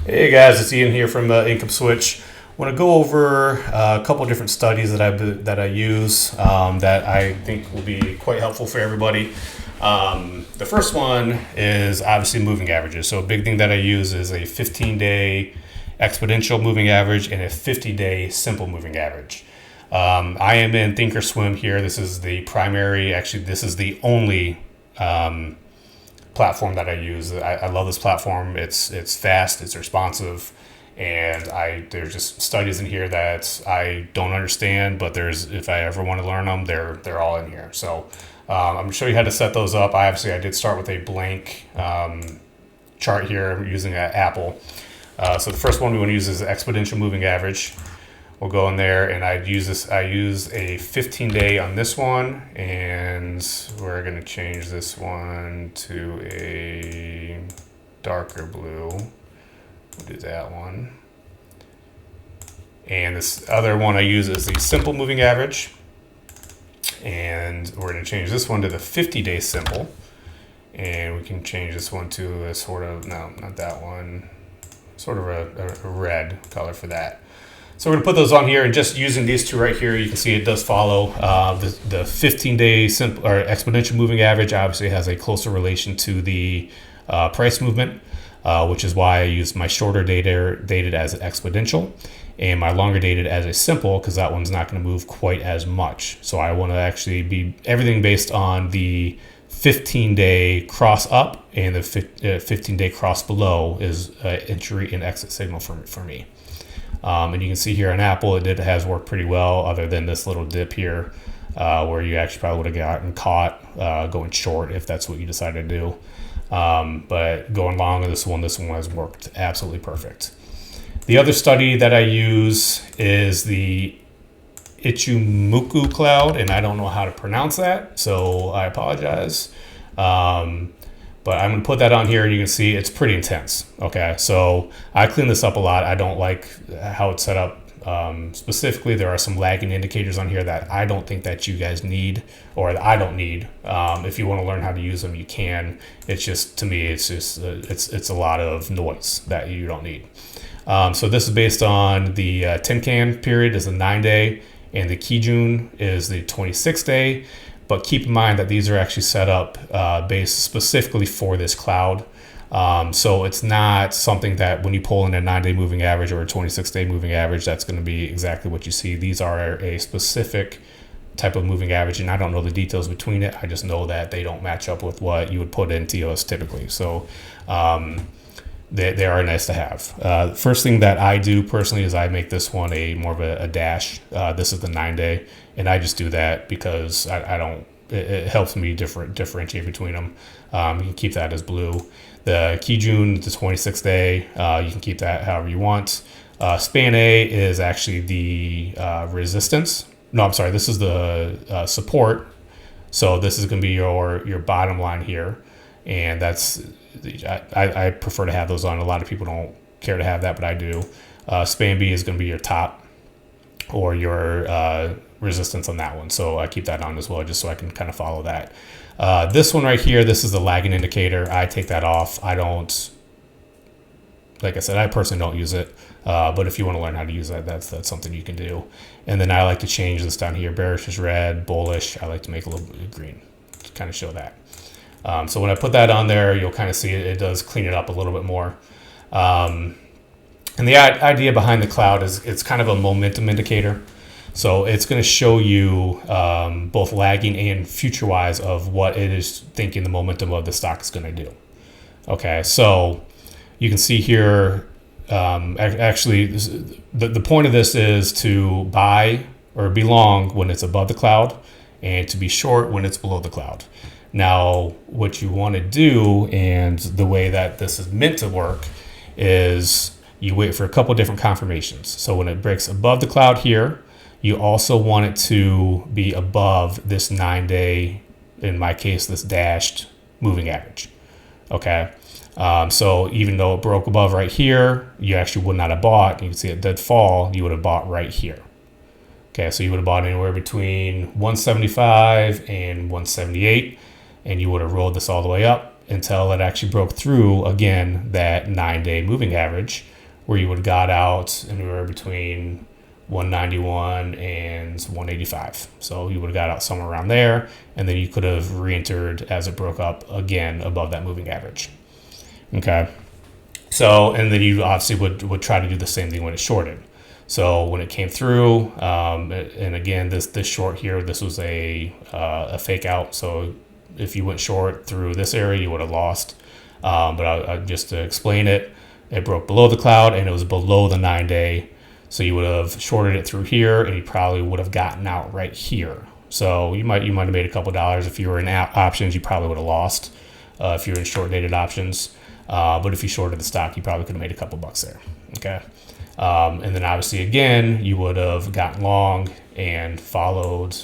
Hey guys, it's Ian here from Income Switch. I want to go over a couple different studies that I use that I think will be quite helpful for everybody. The first one is obviously moving averages. So a big thing that I use is a 15-day exponential moving average and a 50-day simple moving average. I am in Thinkorswim here. This is the primary. Actually, this is the only platform that I use. I love this platform. It's fast, it's responsive, and there's just studies in here that I don't understand, but if I ever want to learn them, they're all in here. So I'm gonna show you how to set those up. I did start with a blank chart here using Apple. So the first one we want to use is the exponential moving average. We'll go in there, and I use a 15-day on this one, and we're going to change this one to a darker blue. We'll do that one. And this other one I use is the simple moving average, and we're going to change this one to the 50-day simple, and we can change this one to a sort of, no, not that one, sort of a red color for that. So we're going to put those on here, and just using these two right here, you can see it does follow the 15-day simple or exponential moving average. Obviously has a closer relation to the price movement, which is why I use my shorter dated as an exponential and my longer dated as a simple, because that one's not going to move quite as much. So I want to actually be everything based on the 15-day cross up, and the 15-day cross below is entry and exit signal for me. And you can see here on Apple, it has worked pretty well, other than this little dip here, where you actually probably would have gotten caught going short if that's what you decided to do. But going long on this one has worked absolutely perfect. The other study that I use is the Ichimoku Cloud, and I don't know how to pronounce that, so I apologize. But I'm going to put that on here, and you can see it's pretty intense. Okay, so I clean this up a lot. I don't like how it's set up. Specifically, there are some lagging indicators on here that I don't think that you guys need, or that I don't need. If you want to learn how to use them, you can. It's just, to me, it's a lot of noise that you don't need. So this is based on the tin can period is the 9-day, and the Kijun is the 26-day. But keep in mind that these are actually set up based specifically for this cloud. So it's not something that when you pull in a 9-day moving average or a 26-day moving average, that's going to be exactly what you see. These are a specific type of moving average, and I don't know the details between it. I just know that they don't match up with what you would put in TOS typically. So they are nice to have. First thing that I do personally is I make this one more of a dash. This is the 9-day, and I just do that because I don't. It helps me differentiate between them. You can keep that as blue. The Kijun, the 26-day, you can keep that however you want. Span A is actually the resistance. No, I'm sorry. This is the support. So this is going to be your bottom line here, and that's. I prefer to have those on. A lot of people don't care to have that, but I do. Span B is going to be your top or your resistance on that one. So I keep that on as well, just so I can kind of follow that. This one right here, this is the lagging indicator. I take that off. I don't, like I said, I personally don't use it. But if you want to learn how to use that, that's something you can do. And then I like to change this down here. Bearish is red, bullish. I like to make a little bit of green to kind of show that. So when I put that on there, you'll kind of see it does clean it up a little bit more. And the idea behind the cloud is it's kind of a momentum indicator. So it's going to show you both lagging and future-wise of what it is thinking the momentum of the stock is going to do. Okay, so you can see here, actually, the point of this is to buy or be long when it's above the cloud and to be short when it's below the cloud. Now, what you want to do, and the way that this is meant to work, is you wait for a couple different confirmations. So when it breaks above the cloud here, you also want it to be above this 9-day, in my case, this dashed moving average. Okay. So even though it broke above right here, you actually would not have bought. You can see it did fall. You would have bought right here. Okay. So you would have bought anywhere between 175 and 178. And you would have rolled this all the way up, until it actually broke through again that 9-day moving average, where you would have got out anywhere between 191 and 185. So you would have got out somewhere around there, and then you could have re-entered as it broke up again above that moving average. Okay. So, and then you obviously would try to do the same thing when it shorted. So when it came through, and again, this short here, this was a fake out. So if you went short through this area, you would have lost. But just to explain it, it broke below the cloud and it was below the 9-day. So you would have shorted it through here, and you probably would have gotten out right here. So you might have made a couple dollars. If you were in options, you probably would have lost if you're in short dated options. But if you shorted the stock, you probably could have made a couple bucks there. Okay. And then obviously again, you would have gotten long and followed,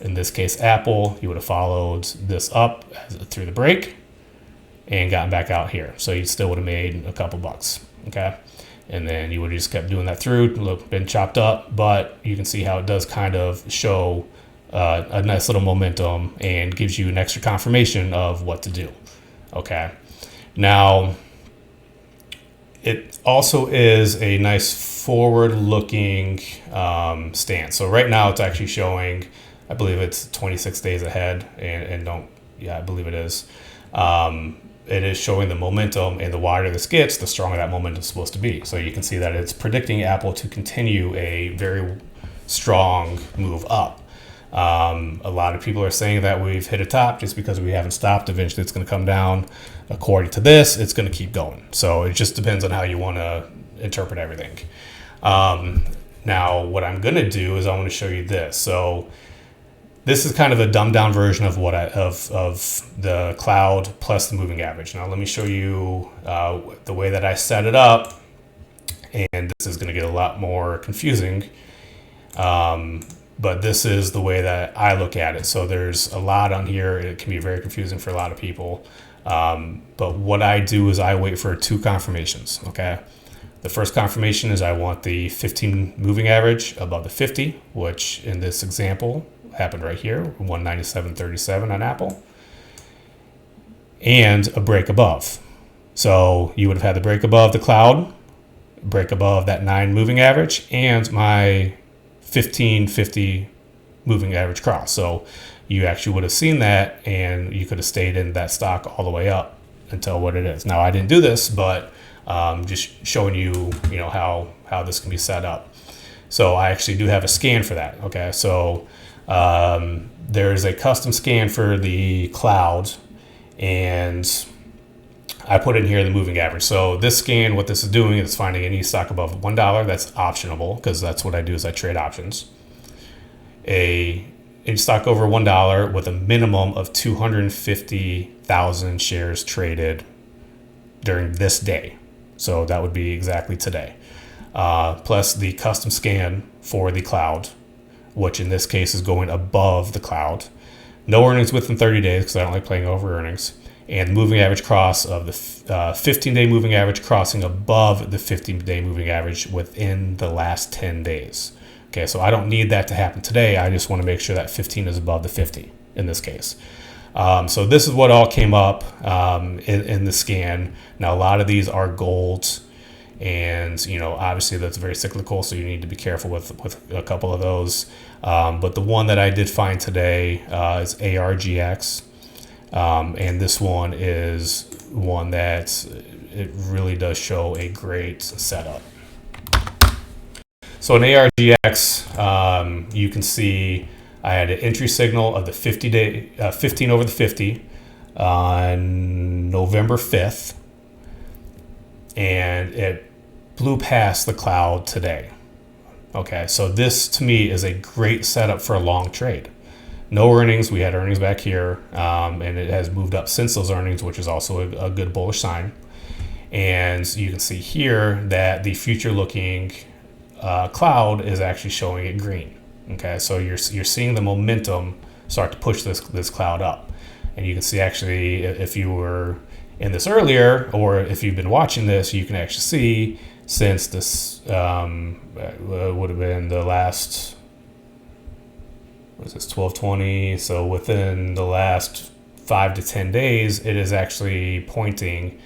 in this case, Apple, you would have followed this up through the break and gotten back out here. So you still would have made a couple bucks. Okay. And then you would have just kept doing that through, been chopped up, but you can see how it does kind of show a nice little momentum and gives you an extra confirmation of what to do. Okay. Now, it also is a nice forward-looking stance. So right now it's actually showing, I believe it's 26 days ahead, I believe it is. It is showing the momentum, and the wider this gets, the stronger that momentum is supposed to be. So you can see that it's predicting Apple to continue a very strong move up. A lot of people are saying that we've hit a top just because we haven't stopped. Eventually it's going to come down. According to this, it's going to keep going. So it just depends on how you want to interpret everything. Now, what I'm going to do is I want to show you this. So this is kind of a dumbed down version of of the cloud plus the moving average. Now, let me show you the way that I set it up. And this is going to get a lot more confusing. But this is the way that I look at it. So there's a lot on here. It can be very confusing for a lot of people. But what I do is I wait for 2 confirmations. Okay. The first confirmation is I want the 15 moving average above the 50, which in this example happened right here, 197.37 on Apple, and a break above. So you would have had the break above the cloud, break above that 9 moving average, and my 1550 moving average cross. So you actually would have seen that, and you could have stayed in that stock all the way up until what it is. Now, I didn't do this, but just showing you, how this can be set up. So I actually do have a scan for that. Okay, so there's a custom scan for the cloud, and I put in here the moving average. So this scan, what this is doing is finding any stock above $1. That's optionable because that's what I do is I trade options. A stock over $1 with a minimum of 250,000 shares traded during this day. So that would be exactly today. Plus the custom scan for the cloud, which in this case is going above the cloud. No earnings within 30 days because I don't like playing over earnings. And the moving average cross of the 15-day moving average crossing above the 15-day moving average within the last 10 days. Okay, so I don't need that to happen today. I just want to make sure that 15 is above the 50 in this case. So this is what all came up in the scan. Now, a lot of these are golds, and obviously that's very cyclical, so you need to be careful with a couple of those. But the one that I did find today is ARGX. And this one is one that it really does show a great setup. So in ARGX, you can see I had an entry signal of the 50-day, 15 over the 50 on November 5th, and it blew past the cloud today. Okay, so this to me is a great setup for a long trade. No earnings. We had earnings back here, and it has moved up since those earnings, which is also a good bullish sign. And you can see here that the future-looking cloud is actually showing it green. Okay, so you're seeing the momentum start to push this cloud up, and you can see actually if you were in this earlier, or if you've been watching this, you can actually see since this would have been the last. What is this, 1220? So within the last 5 to 10 days, it is actually pointing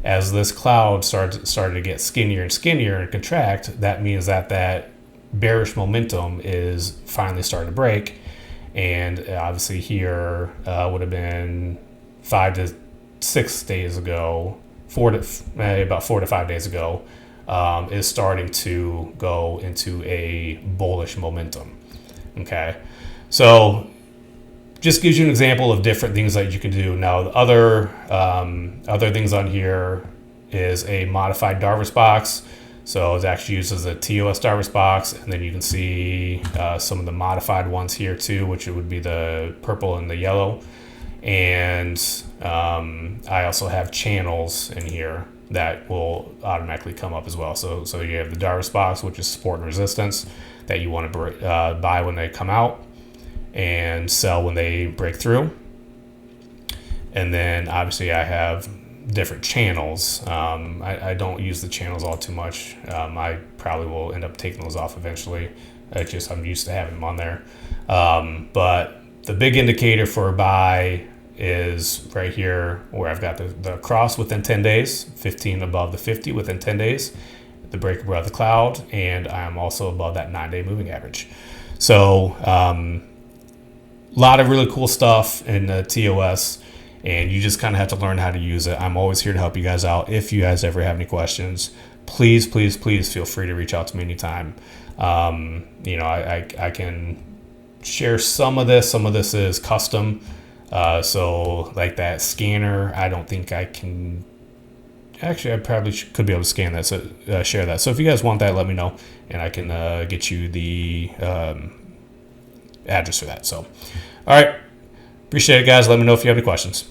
as this cloud started to get skinnier and skinnier and contract. That means that bearish momentum is finally starting to break. And obviously here would have been 5 to 6 days ago, about 4 to 5 days ago, is starting to go into a bullish momentum. Okay, so just gives you an example of different things that you can do. Now, the other things on here is a modified Darvas box. So it actually uses a TOS Darvas box, and then you can see some of the modified ones here too, which would be the purple and the yellow. And I also have channels in here that will automatically come up as well. So you have the Darvas box, which is support and resistance that you want to buy when they come out and sell when they break through. And then obviously I have different channels. I don't use the channels all too much. I probably will end up taking those off eventually. I'm used to having them on there. But the big indicator for a buy is right here where I've got the cross within 10 days, 15 above the 50 within 10 days, the break above the cloud, and I'm also above that 9-day moving average. So a lot of really cool stuff in the TOS, and you just kind of have to learn how to use it. I'm always here to help you guys out. If you guys ever have any questions, please feel free to reach out to me anytime. I can share some of this. Some of this is custom. So like that scanner, I don't think I can. Actually, I probably could be able to scan that, so share that. So if you guys want that, let me know, and I can get you the address for that. So, all right, appreciate it, guys. Let me know if you have any questions.